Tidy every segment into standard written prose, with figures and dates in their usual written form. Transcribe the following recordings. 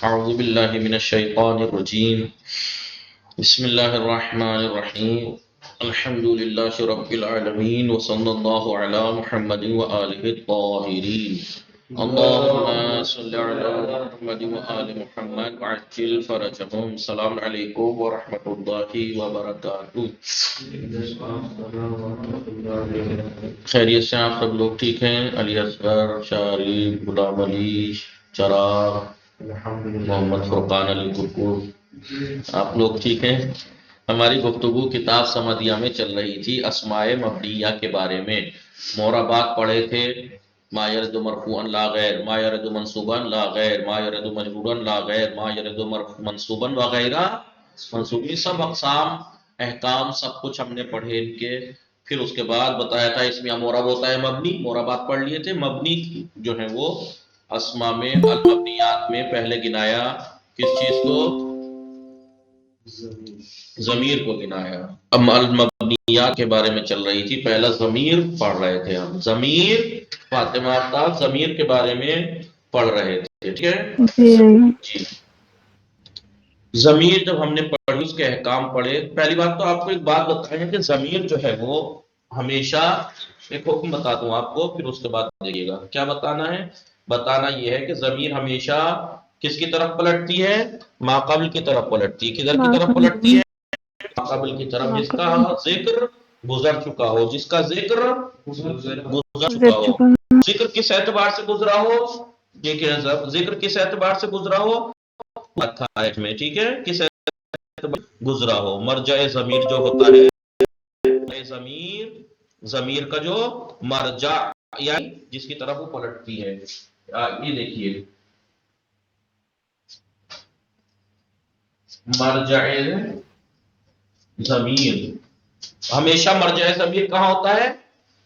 اعوذ باللہ من الشیطان الرجیم بسم اللہ الرحمن الرحیم الحمد للہ رب العالمین وصلی اللہ علی محمد وآلہ الطاہرین اللہم صلی علی محمد وآل محمد وعجل فرجہم. السلام علیکم ورحمۃ اللہ وبرکاتہ. خیریت سے آپ سب لوگ ٹھیک ہیں؟ علی اصغر، شاریف، غلام علی، چراغ، محمد فرقان علی کرکور، آپ لوگ ٹھیک ہیں؟ ہماری گفتگو کتاب سمدیہ میں چل رہی تھی اسماء مبنیہ کے بارے میں. موربات پڑھے تھے، ما یرد مرفوعا لا غیر، ما یرد منصوبا لا غیر، ما یرد مجرورا لا غیر، ما یرد منصوبا وغیرہ. منصوبی سب اقسام احکام سب کچھ ہم نے پڑھے ان کے. پھر اس کے بعد بتایا تھا اس میں مورب ہوتا ہے مبنی، موربات پڑھ لیے تھے. مبنی جو ہے وہ اسما میں المبنیات میں پہلے گنایا کس چیز کو؟ ضمیر کو گنایا. اب المبنیات کے بارے میں چل رہی تھی، پہلا ضمیر پڑھ رہے تھے ہم. ضمیر فاطمہ آفتاب ضمیر کے بارے میں پڑھ رہے تھے، ٹھیک ہے جی. ضمیر جب ہم نے پڑھی اس کے احکام پڑھے. پہلی بات تو آپ کو ایک بات بتائیں کہ ضمیر جو ہے وہ ہمیشہ، ایک حکم بتا دوں آپ کو پھر اس کے بعد دیکھیے گا کیا بتانا ہے. بتانا یہ ہے کہ ضمیر ہمیشہ کس کی طرف پلٹتی ہے؟ ماقبل کی طرف پلٹتی ہے. کدھر کی طرف پلٹتی ہے؟ ماقبل کی طرف. جس کا ذکر گزر چکا ہو، جس کا ذکر گزر چکا ہو. ذکر کس اعتبار سے گزرا ہو؟ دیکھیں ذکر کس اعتبار سے گزرا ہو تھا آیت میں، ٹھیک ہے، کس اعتبار سے گزرا ہو. مرجع ضمیر جو ہوتا ہے، ضمیر کا جو مرجع یعنی جس کی طرف وہ پلٹتی ہے. یہ دیکھیے مرجع ضمیر، ہمیشہ مرجع ضمیر کہاں ہوتا ہے؟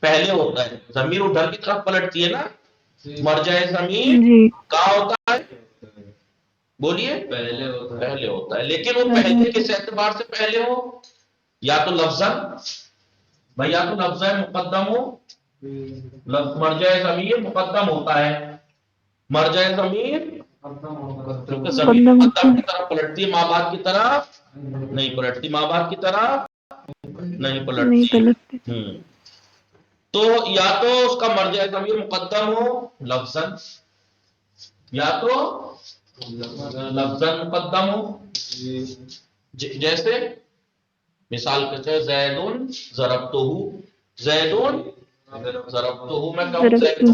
پہلے ہوتا ہے. ضمیر ادھر کی طرف پلٹتی ہے نا. مرجع ضمیر کہاں ہوتا ہے؟ بولیے پہلے ہوتا ہے. لیکن وہ پہلے کس اعتبار سے پہلے ہو؟ یا تو لفظاً بھائی، یا تو لفظاً مقدم ہو. مرجع ضمیر مقدم ہوتا ہے. مرجع ضمیر کیونکہ ضمیر مقدم کی طرف پلٹتی ہے، ماں باپ کی طرف نہیں پلٹتی. ماں باپ کی طرف نہیں پلٹتی. تو یا تو اس کا مرجع ضمیر مقدم ہو لفظاً، یا تو لفظاً مقدم ہو. جیسے مثال کے زیدن ضربتہ، زیدن ضربتہ، میں کہوں زیدن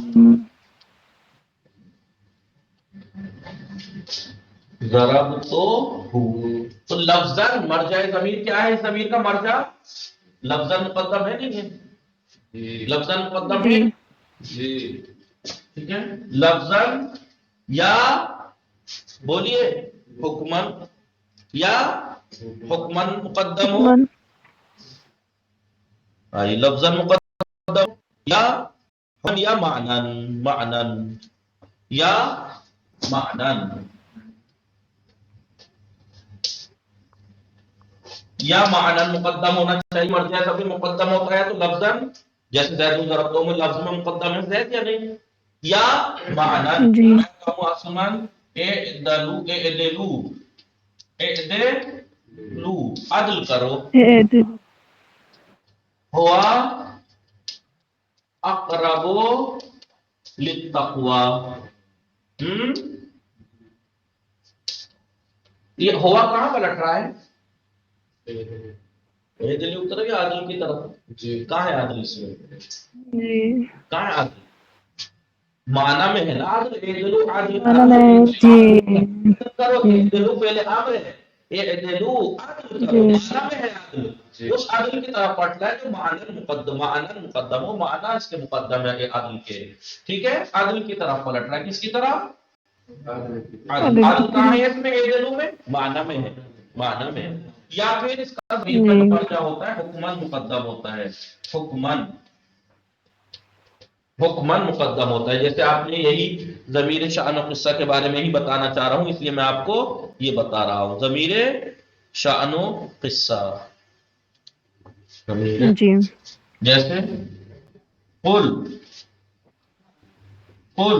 ضربتہ. تو لفظاً مرجع ضمیر کیا ہے؟ اس ضمیر کا مرجع لفظاً مقدم ہے نہیں ہے؟ لفظاً مقدم ہے جی، ٹھیک ہے. لفظاً یا بولیے حکمن، یا حکمن مقدم ہو. لفظاً مقدم یا معنن، یا معنن، یا معنن مقدم ہونا چاہیے. مرجع ضمیر مقدم ہوتا ہے تو لفظاً، جیسے زید ضربتہ میں لفظ میں مقدم ہے زید یا نہیں؟ یا معنن میں کہوں آسمان اعدلو، اعدلو، اعدلو عدل کرو. ہوا اقرب للتقوی. یہ ہوا کہاں پلٹ رہا ہے؟ اعدلو کی طرف یا عادل کی طرف؟ کہاں ہے عادل اس میں؟ کہاں ہے عادل؟ معنی میں ہے نا عادل. اعدلو عادل کرو. اعدلو پہلے امر ہے، اعدلو عدل کرو، معنی میں ہے عدل. اس عدل کی طرف پلٹنا ہے جو معنی مقدم ہو. معنی اس کے مقدم ہے عدل کے، ٹھیک ہے. عدل کی طرف پلٹنا ہے. کس کی طرف؟ عدل. عدل کہاں ہے اس میں؟ اعدلو میں معنی میں ہے، معنی میں. یا پھر اس کا ضمیر کا جو مرجع ہوتا ہے حکمن مقدم ہوتا ہے. حکمن مقدم ہوتا ہے. جیسے آپ نے یہی ضمیر شأن و قصہ کے بارے میں ہی بتانا چاہ رہا ہوں، اس لیے میں آپ کو یہ بتا رہا ہوں. ضمیر شأن و قصہ جیسے قل، قل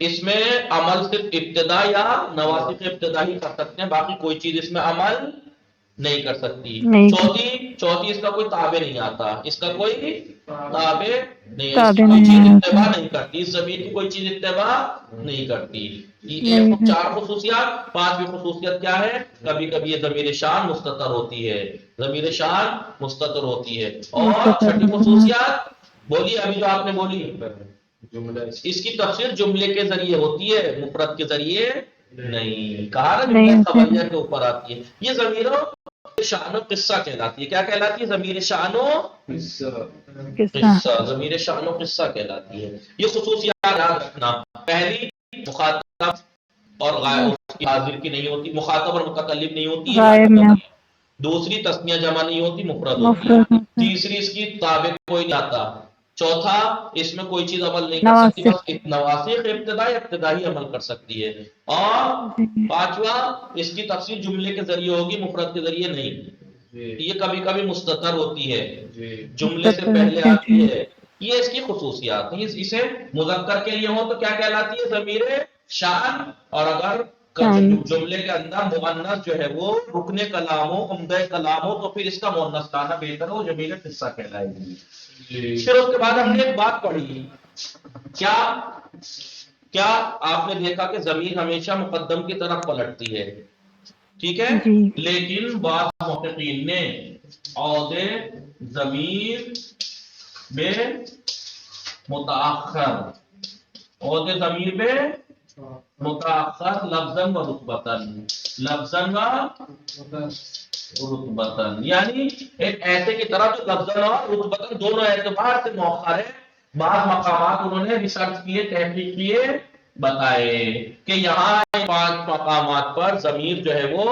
اس میں عمل صرف ابتدا یا نواسخ ابتدا ہی کر سکتے ہیں، باقی کوئی چیز اس میں عمل نہیں کر سکتی۔ چوتھی اس کا کوئی تابع نہیں آتا، اس کا کوئی تابع نہیں ہے، اس کی کوئی چیز اتباع نہیں کرتی، اس ضمیر کی کوئی چیز اتباع نہیں کرتی۔ یہ 4 خصوصیات۔ 5ویں خصوصیت کیا ہے؟ کبھی کبھی یہ ضمیر شان مستتر ہوتی ہے، ضمیر شان مستتر ہوتی ہے۔ اور 6ٹھی خصوصیات بولیے، ابھی جو آپ نے بولی، اس کی تفسیر جملے کے ذریعے ہوتی ہے، مفرد کے ذریعے نہیں۔ کہا نا جملہ خبریہ کے اوپر آتی ہے۔ یہ ضمیر شان و قصہ کہلاتی ہے۔ کیا کہلاتی ہے؟ ضمیر شان و قصہ، ضمیر شان و قصہ کہلاتی ہے۔ یہ خصوصیات یاد رکھنا۔ پہلی، مخاطب اور غائب کی حاضر کی نہیں ہوتی، مخاطب اور متکلم نہیں ہوتی ہے۔ دوسری، تثنیہ جمع نہیں ہوتی، مفرد ہوتی ہے۔ تیسری، اس کی تابع کوئی نہیں آتا۔ چوتھا، اس میں کوئی چیز عمل نہیں کر سکتی، بس نواسخ ابتدائی عمل کر سکتی ہے۔ اور 5واں، اس کی تفسیر جملے کے ذریعے ہوگی، مفرد کے ذریعے نہیں۔ یہ کبھی کبھی مستتر ہوتی ہے، جملے سے پہلے آتی ہے۔ یہ اس کی خصوصیات ہیں۔ اسے مذکر کے لیے ہو تو کیا کہلاتی ہے؟ ضمیر شان، اور اگر جملے کے اندر مؤنث جو ہے وہ رکن کلام ہو، عمدہ کلام ہو، تو پھر اس کا مؤنث لانا بہتر ہو، ضمیر قصہ کہلائے گی۔ پھر اس کے بعد ہم نے ایک بات پڑھی، کیا آپ نے دیکھا کہ ضمیر ہمیشہ مقدم کی طرف پلٹتی ہے، ٹھیک ہے؟ لیکن بعض محققین نے عود ضمیر میں متاخر، عود ضمیر میں متاخر لفظاً و رتبتاً، لفظاً و رتبتاً، یعنی ایک ایسے کی طرح جو لفظاً اور رتبتاً دونوں اعتبار سے مؤخر ہے۔ بعض مقامات انہوں نے ریسرچ کیے، تحقیق کیے، بتائے کہ یہاں 5 مقامات پر ضمیر جو ہے وہ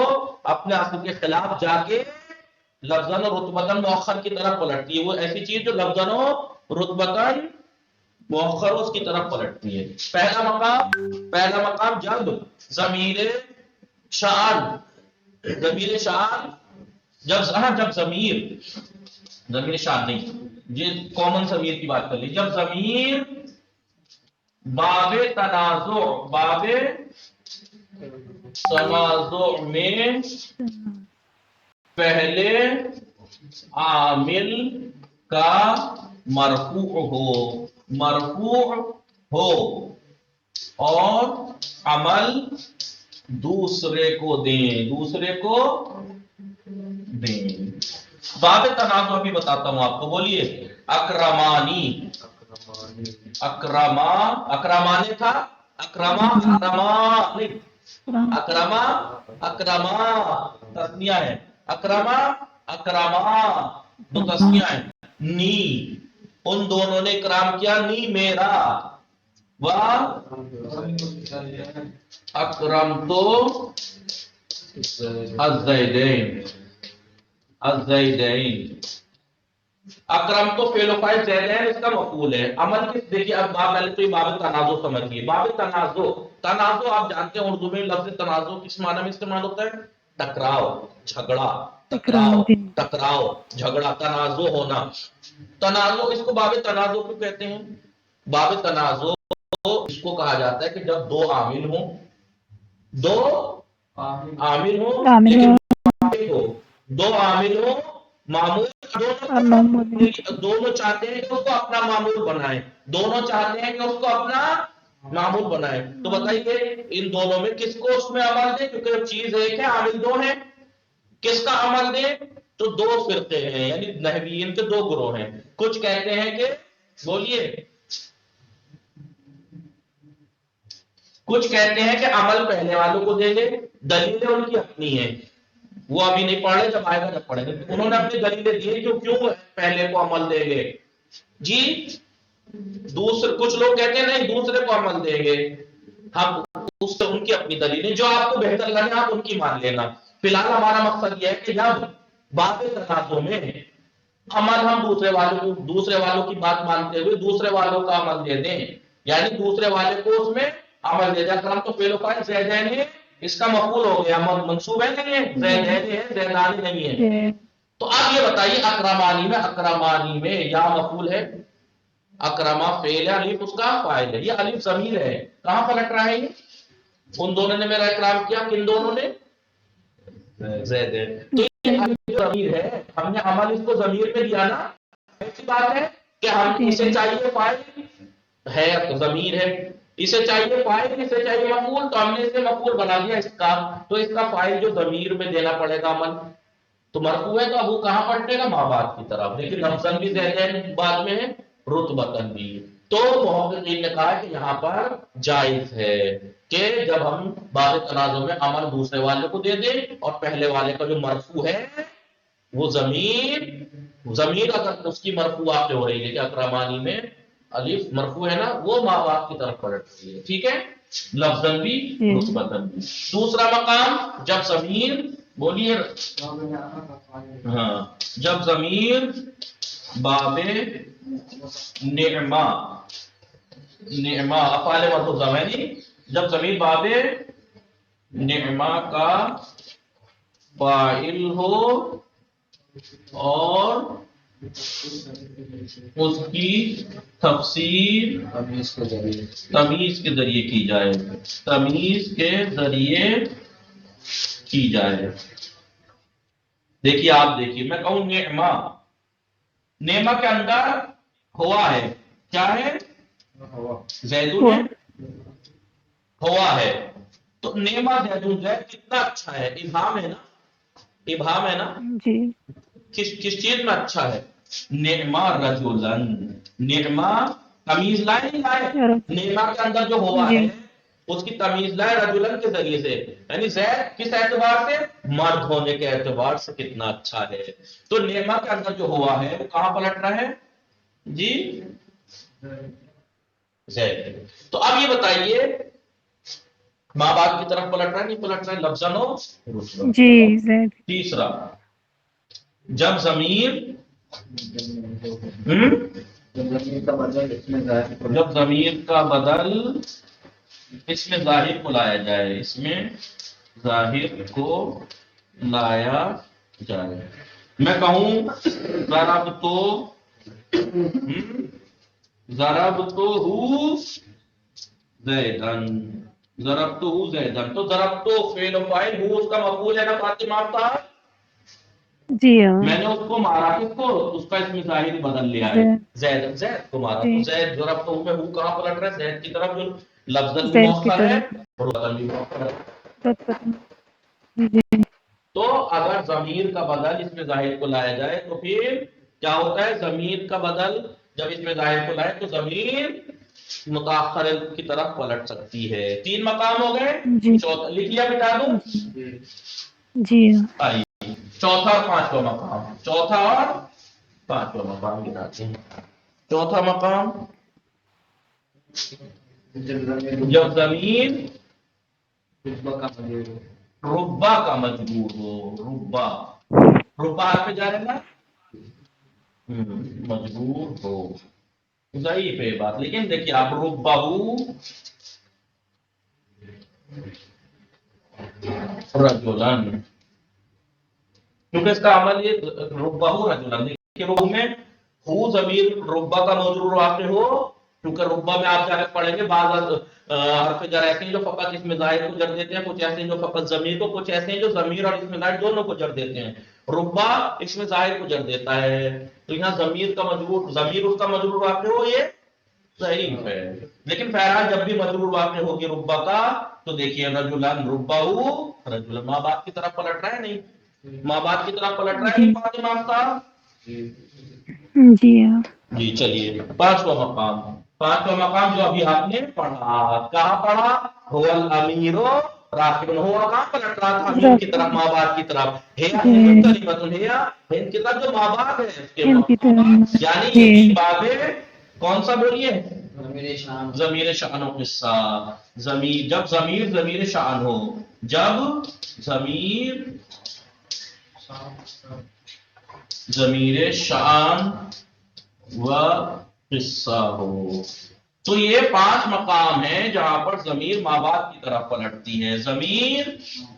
اپنے اصل کے خلاف جا کے لفظاً اور رتبتاً مؤخر کی طرف پلٹتی ہے۔ وہ ایسی چیز جو لفظاً اور رتبتاً مؤخر اس کی طرف پلٹتی ہے۔ پہلا مقام جب ضمیر شان، ضمیر شان جب ضمیر شان نہیں، یہ کامن ضمیر کی بات کر لی، جب ضمیر باب تنازع میں پہلے عامل کا مرفوع ہو اور عمل دوسرے کو دیں، باب تنازع بھی بتاتا ہوں آپ کو۔ بولیے، اکرمانی، اکرمانے تھا، اکرما تسنیہ ہے، اکرما دو تسنیہ ہے۔ نی، ان دونوں نے اکرام کیا، نی میرا، و اکرمتو الزیدین، اکرم تو فعل و فاعل زیدین اس کا مفعول ہے۔ عمل کس، دیکھیے اب پہلے تو یہ باب تنازع سمجھیے۔ باب تنازع آپ جانتے ہیں اردو میں لفظ تنازع کس معنی میں استعمال ہوتا ہے؟ ٹکراؤ، جھگڑا، جھگڑا، تنازع ہونا۔ تنازع، اس کو باب تنازع کیوں کہتے ہیں؟ باب تنازع اس کو کہا جاتا ہے کہ جب دو عامل ہوں، لیکن دو عامل ہوں، معمول، دونوں چاہتے ہیں کہ اس کو اپنا معمول بنائیں، تو بتائیے ان دونوں میں کس کو اس میں عمل دیں؟ کیونکہ چیز ایک ہے، عامل دو ہیں، کس کا عمل دیں؟ تو 2 فرقے ہیں، یعنی نحویین کے 2 گروہ ہیں۔ کچھ کہتے ہیں کہ، بولیے، کچھ کہتے ہیں کہ عمل پہلے والوں کو دیں گے، دلیلیں ان کی اپنی ہیں، وہ ابھی نہیں پڑھ رہے، جب آئے گا جب پڑھیں گے۔ انہوں نے اپنی دلیلیں دی کہ کیوں پہلے کو عمل دیں گے جی۔ کچھ لوگ کہتے ہیں نہیں، دوسرے کو عمل دیں گے، ہم ان کی اپنی دلیلیں، جو آپ کو بہتر لگے آپ ان کی مان لینا۔ فی الحال ہمارا مقصد یہ ہے کہ جب باب تنازع میں عمل ہم دوسرے والوں کی بات مانتے ہوئے دوسرے والوں کا عمل دے دیں، یعنی دوسرے والے کو اس میں عمل دے دیں۔ اکرم تو فعل و فاعل زیدین ہے، اس کا مفعول ہو گیا، منصوب ہے نہیں ہے، زیدین ہے، زیدانی نہیں ہے۔ تو اب یہ بتائیے اکرمانی میں یا مفعول ہے اکرما فعل ہے، الف اس کا فاعل ہے، یہ الف ضمیر ہے، کہاں پلٹ رہا ہے یہ؟ ان دونوں نے میرا اکرام کیا، کن دونوں نے؟ زید ہے، تو یہ الف ضمیر ہے، ہم نے عمل اس کو ضمیر میں دیا نا، ایسی بات ہے کہ ہم اسے چاہیے فاعل ہے، ضمیر ہے، اسے چاہیے فاعل، اسے چاہیے مفعول، تو ہم نے اسے مفعول بنا دیا اس کا، تو اس کا فاعل جو ضمیر میں دینا پڑے گا عمل، تو مرفوع ہے تو اب وہ کہاں پلٹے گا؟ ما بعد کی طرف، لیکن لفظاً بھی زیدین بعد میں ہے، رتبتاً بھی، تو محققین نے کہا کہ یہاں پر جائز ہے کہ جب ہم بعض تنازع میں عمل دوسرے والے کو دے دیں اور پہلے والے کا جو مرفوع ہے وہ ضمیر اگر اس کی مرفوع آپ سے ہو رہی ہے کہ اکرمانی میں الف مرفوع ہے نا، وہ ما بعد کی طرف پلٹتی ہے، ٹھیک ہے، لفظاً بھی رتبتاً بھی۔ دوسرا مقام جب ضمیر، بولیے، ہاں، جب ضمیر باب نعما، نعما افعال مرفوع زمانی، جب ضمیر باب نعما کا فاعل ہو اور اس کی تفسیر تمیز کے ذریعے کی جائے، تمیز کے ذریعے کی جائے۔ دیکھیے آپ دیکھیے، میں کہوں نعما، نعما کے اندر ہوا ہے، کیا ہے؟ زیدون ہے، ہوا ہے، تو نعما زیدون، زید کتنا اچھا ہے، ابہام ہے نا، ابہام ہے نا، جی، کس چیز میں اچھا ہے؟ نعما رجلن، نعما تمیز لائے نہیں لائے، نعما کے اندر جو ہوا ہے اس کی تمیز لائے رجلن کے ذریعے سے، یعنی زید کس اعتبار سے؟ مرد ہونے کے اعتبار سے کتنا اچھا ہے، تو نعما کے اندر جو ہوا ہے وہ کہاں پلٹ رہا ہے جی؟ زید۔ تو اب یہ بتائیے ماں باپ کی طرف پلٹ رہا ہے نہیں پلٹ رہا ہے؟ لفظاً ہو رتبہ۔ جی زید۔ تیسرا جب ضمیر، جب ضمیر کا بدل اس میں ظاہر کو لایا جائے، اس میں ظاہر کو لایا جائے، میں کہوں ضربتو، ضربتو زیدن، ضربتو زیدن، تو ضربتو فعل و فاعل، ہو اس کا مفعول ہے نا فاطمہ صاحب، جی ہاں، میں نے اس کو مارا، کس کو؟ اس کا اس میں ظاہر بدل لیا ہے، زید، زید کو مارا، تو زید ضربتو میں ہو کہاں پلٹ رہا ہے؟ زید کی طرف، جو لفظاً بھی زید کی مؤخر ہے طرف، اور وطن بھی مؤخر ہے۔ جی تو اگر ضمیر کا بدل اس میں ظاہر کو لایا جائے تو پھر کیا ہوتا ہے؟ ضمیر کا بدل جب اس میں ظاہر کو لائے تو ضمیر متاخر کی طرف پلٹ سکتی ہے۔ تین مقام ہو گئے، جی چوتھا لکھ لیا بتا دو، جی ہاں، آئیے چوتھا اور پانچواں مقام، چوتھا اور پانچواں مقام گناتے ہیں۔ چوتھا مقام جب ضمیر ربا کا مجبور ہو، ربا، ربا پہ جا رہے نا، مجبور ہو، ضعیف ہے بات، لیکن دیکھیے آپ ربا رجلن، کیونکہ اس کا عمل یہ ربا رجلن، دیکھیے ربا میں ہو ضمیر ربا کا مجرور واقع ہو، کیونکہ ربا میں آپ جا کے پڑھیں گے بعض حرف جر ایسے ہیں جو فقط اس میں ظاہر کو جر دیتے ہیں، کچھ ایسے ہیں جو فقط ضمیر کو، کچھ ایسے ہیں جو ضمیر اور اس میں ظاہر دونوں کو جر دیتے ہیں، ربا اس میں ظاہر کو جر دیتا ہے، تو یہاں ضمیر کا مجرور، ضمیر اس کا مجرور واقع ہو، یہ ضعیف ہے، لیکن بہرحال جب بھی مجرور واقع ہوگی ربا کا تو دیکھیے رجلن ربہو رجلن، ماں باپ کی طرف پلٹ رہا ہے نہیں؟ ماں باپ کی طرف پلٹ رہا ہے نہیں فاطمہ صاحب؟ جی ہاں، جی چلیے پانچواں مقام، پانچواں مقام جو ابھی آپ نے پڑھا، کہاں پڑھا؟ هو الامیر راکب، ہو کہاں پلٹ رہا تھا؟ امیر کی طرف، ماں باپ کی طرف، ہیا ہند کلمۃ، ہیا ہند کی طرف جو ماں باپ ہے اس کے ان کی طرف، یعنی جی یہی باب کون سا بولیے؟ ضمیر شان و قصہ، ضمیر جب ضمیر شان ہو، جب ضمیر شان و قصہ ہو، تو یہ پانچ مقام ہیں جہاں پر ضمیر ماں باپ کی طرف پلٹتی ہے، ضمیر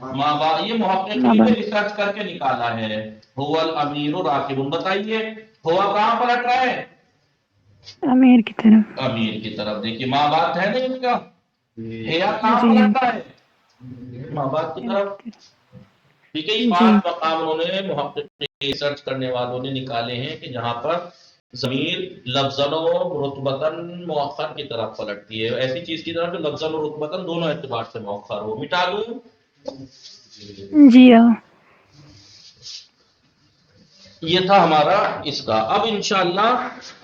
ماں باپ، یہ محققین نے ریسرچ کر کے نکالا ہے، هو الامیر راکب، بتائیے ہوا کہاں پلٹ رہا ہے؟ امیر کی طرف. امیر کی طرف. دیکھیے ماں بات ہے نہیں اس کا، حیا کہاں جی پلٹتا ہے؟ ماں باپ کی طرف. ٹھیک ہے، یہ جی 5 مقام انہوں نے محقق ریسرچ کرنے والوں نے نکالے ہیں کہ جہاں پر ضمیر لفظاً و رتبتاً مؤخر کی طرف پلٹتی ہے، ایسی چیز کی طرف جو لفظاً و رتبتاً دونوں اعتبار سے مؤخر ہو. مٹا دوں؟ جی ہاں. یہ تھا ہمارا اس کا. اب انشاءاللہ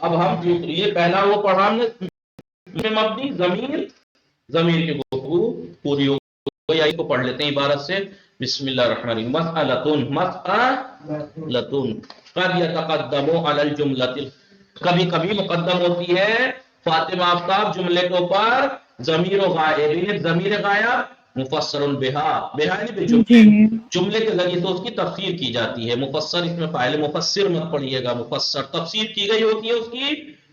اب ہم یہ پہلا وہ پڑھا ہم نے مبنی ضمیر کی گفتگو پوری ہو گئی کو پڑھ لیتے ہیں عبارت سے. بسم اللہ الرحمن الرحیم. مسئلۃ قد یتقدم علی الجملۃ، کبھی کبھی مقدم ہوتی ہے فاطمہ آفتاب جملے کے اوپر ضمیر و غائب. ضمیر غائب مفسر بہا، بہا یعنی جی جملے کے ذریعے تو اس کی تفسیر کی جاتی ہے. مفسر اس میں فاعل، مفسر مت پڑھیے گا، مفسر تفسیر کی گئی ہوتی ہے اس کی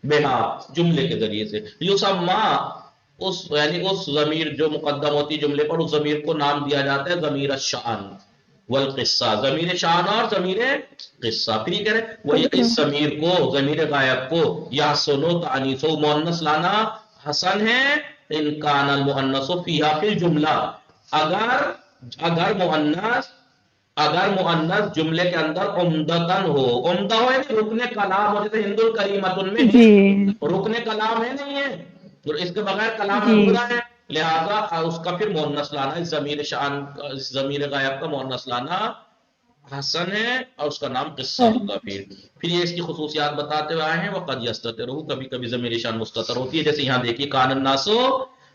بہا، جملے کے ذریعے سے. یسمى اس یعنی اس ضمیر جو مقدم ہوتی جملے پر، اس ضمیر کو نام دیا جاتا ہے ضمیر الشأن والقصہ، ضمیر شأن اور ضمیر قصہ. پھر یہ کہہ رہے وہی اس ضمیر کو، ضمیر غائب کو یحسن تانیث و مؤنث لانا حسن ہے ان کان المؤنث فیہا فی الجملہ، اگر مؤنث جملے کے اندر عمدتن ہو. عمدہ ہو یعنی رکن کلام ہو، جیسے ہند الکریمۃ میں جی رکن کلام ہے نہیں ہے، اس کے بغیر کلام جی ادھورا ہے، لہذا اس کا پھر مؤنث لانا، اس ضمیر شان، اس ضمیر غائب کا مؤنث لانا حسن ہے، اور اس کا نام قصہ ہوگا. پھر یہ اس کی خصوصیات بتاتے ہوئے آئے ہیں. وقد یستتر، کبھی کبھی ضمیر شان مستتر ہوتی ہے، جیسے یہاں دیکھیے کان الناس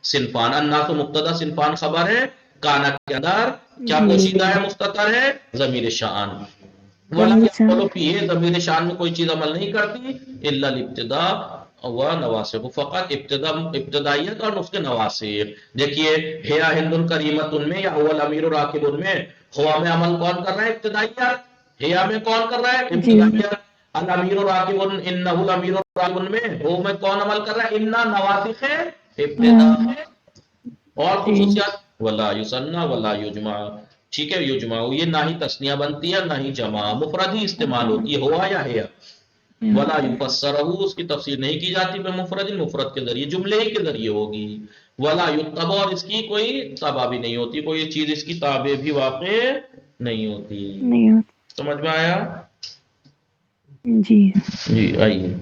صنفان، الناس مبتدا صنفان خبر ہے، کانا کے اندر کیا پوشیدہ ہے، مستتر ہے ضمیر شان. ولا يدخل فيه ضمیر شان میں کوئی چیز عمل نہیں کرتی الا الابتداء و نواسب، فقط ابتدائیت اور اس کے نواسب. دیکھیے ہیا ہند الکریمۃ میں یا هو الامیر راکب میں، ہوا میں عمل کون کر رہا ہے؟ ابتدائیت. ہیا میں کون کر رہا ہے؟ جی ابتدائیت. الامیر راکب انہ الامیر راکب میں ہو میں کون عمل کر رہا ہے؟ انا نواسخ ابتداء. اور جی خصوصیات ولا یسنى ولا یجمع. ٹھیک ہے، یجمع یہ نہ ہی تسنیہ بنتی ہے نہ ہی جمع، مفرد ہی استعمال ہوتی ہے ہوا یا ہے. ولا یفسرہ، اس کی تفسیر نہیں کی جاتی بے مفرد، مفرد کے ذریعے، جملے ہی کے ذریعے ہوگی. ولا یتبع، اور اس کی کوئی تابع بھی نہیں ہوتی، کوئی چیز اس کی تابع بھی واقع نہیں ہوتی. نہیں ہوتا. سمجھ میں آیا؟ جی جی آئیے.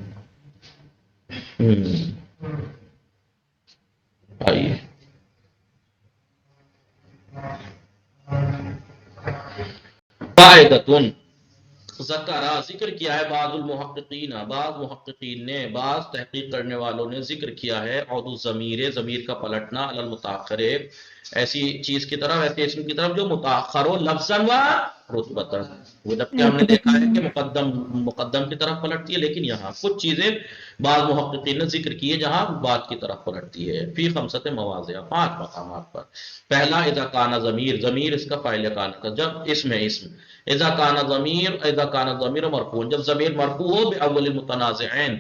آئیے قاعدۃ ذکرہ، ذکر کیا ہے بعض المحققین، بعض محققین نے، بعض تحقیق کرنے والوں نے ذکر کیا ہے عود الضمیر، ضمیر کا پلٹنا، علی المتاخر، ایسی چیز کی طرف، ایسے اسم کی طرف جو متاخر ہو لفظاً و رتبتاً. وہ جبکہ ہم نے دیکھا ہے کہ مقدم کی طرف پلٹتی ہے، لیکن یہاں کچھ چیزیں بعض محققین نے ذکر کی ہے جہاں بات کی طرف پلٹتی ہے. فی خمسۃ مواضع، 5 مقامات پر. پہلا اذا کان ضمیر، ضمیر اس کا فاعل کان کا، جب اسم ہے، اسم اذا کان ضمیر مرفوع، جب ضمیر مرفوع ہو باول المتنازعین،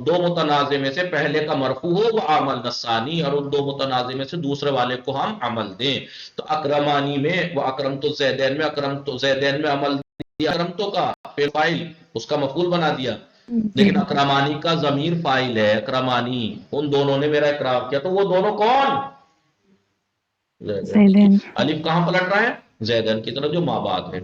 دو متنازع میں سے پہلے کا مرفوع ہو، وعمل الثانی، اور ان دو متنازع میں سے دوسرے والے کو ہم عمل دیں. تو اکرمانی میں و اکرمت الزیدین میں، اکرمت زیدین میں عمل دیا، اکرمتوں کا فاعل اس کا مفعول بنا دیا، جی لیکن اکرمانی کا ضمیر فاعل ہے. اکرمانی، ان دونوں نے میرا اکرام کیا، تو وہ دونوں کون؟ زیدین الف کہاں پلٹ رہا ہے؟ زیدین کی طرف جو ماں باپ ہے.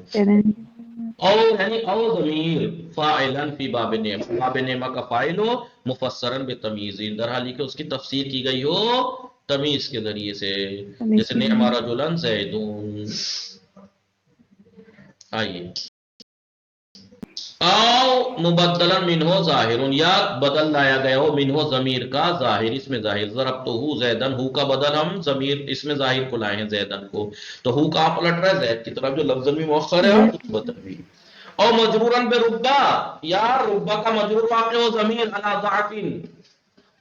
او یعنی او ضمیر فاعلا فی باب نعمہ، باب نعمہ کا فاعل ہو مفسرا بتمییز، در حالی کہ اس کی تفسیر کی گئی ہو تمیز کے ذریعے سے، جیسے نعم رجلا زیدون. آئیے. او مبدلا منہ ظاہر، یا بدل لایا گیا ہو منہ ضمیر کا ظاہر، اس میں ظاہر. ضربتہ زیدن، ہو کا بدل ہم ضمیر اس میں ظاہر کو لائے ہیں زیدن کو، تو ہو کہاں پلٹ رہا ہے؟ زید کی طرف جو لفظ بھی مؤخر ہے اور رتبۃ بھی. اور مجرورا بربا، یا ربا کا مجرور واقع ہو ضمیر علی ضعف،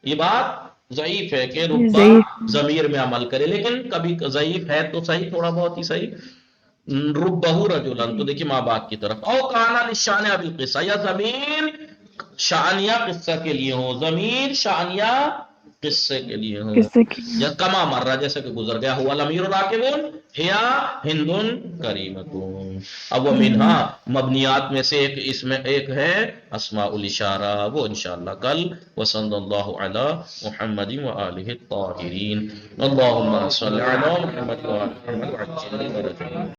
یہ بات ضعیف ہے کہ ربا ضمیر میں عمل کرے، لیکن کبھی ضعیف ہے تو صحیح، تھوڑا بہت ہی صحیح. ربہ رجلن، تو دیکھیے ماں باپ کی طرف. او کانا للشان بالقصہ، یا ضمیر شانیہ قصہ کے لیے ہو، ضمیر شانیہ قصے کے لیے ہو قصے کی یا کما مر رہا جیسے کہ گزر گیا ہوا الامیر راکبون ہیا ہندن کریمتون. اب وہ منہا مبنیات میں سے ایک اس میں ایک ہے اسماء الاشارہ، وہ انشاءاللہ کل. وصلی اللہ علی محمد وآلہ الطاہرین. اللہم صلی علی محمد وآلہ محمد وعجل فرجہ.